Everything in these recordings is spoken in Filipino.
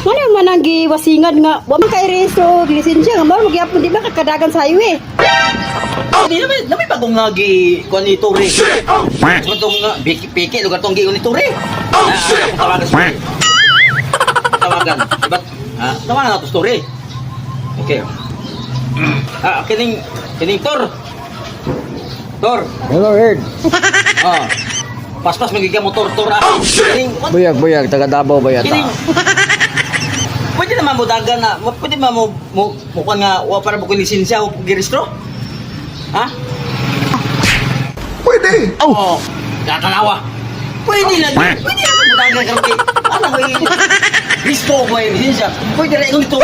Ano man ang giwasingan nga, wa man kay reso, lisensya nga mao magyapon di ba kakadagan sa highway. Di namin bagong nga kuan ni Tore. Itong nga piki lugar tong giun ni Tore. Tawagan sa Tore. Tawagan. Diba? Tawagan na to sa Tore. Okay. Kining Tor. Tor. Hello, Ed. Pas-pas magiging motor Tor. Kining Buyag, taga Davao ba yata? kining pwede naman mo dagan na, pwede naman mo kuan nga wa para mo lisensya o giristro? Ha? Pwede. Oo. Kakalawa. Pwede na mo dagan ka kay ano mo yung gusto mo yung lisensya. Pwede na yung ito.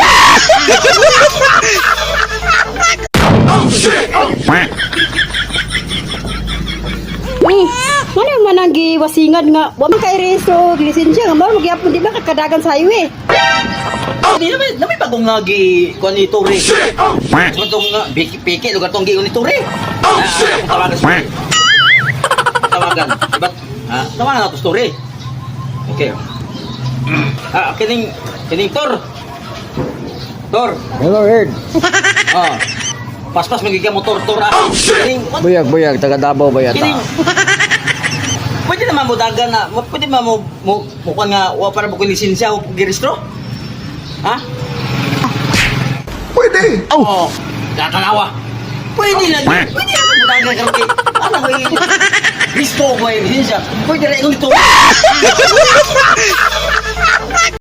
Ano man ang giwasingan nga, wa man kay reso, lisensya nga mao magyapon di ba kakadagan sa highway. Di namin bagong nga kuan ni Tore. Itong nga piki lugar tong giun ni Tore. Tawagan sa Tore. Tawagan. Diba? Tawagan na to sa Tore. Okay. Kining Tor. Tor. Hello, Ed. Pas-pas magiging motor Tor. Kining Buyag, taga Davao ba yata? kining pwede naman mo dagan na, pwede naman mo kuan nga wa para mo lisensya o giristro? Ha? Pwede. Oo. Kakalawa. Pwede na mo dagan ka kay ano mo yung gusto mo yung lisensya. Pwede na yung ito.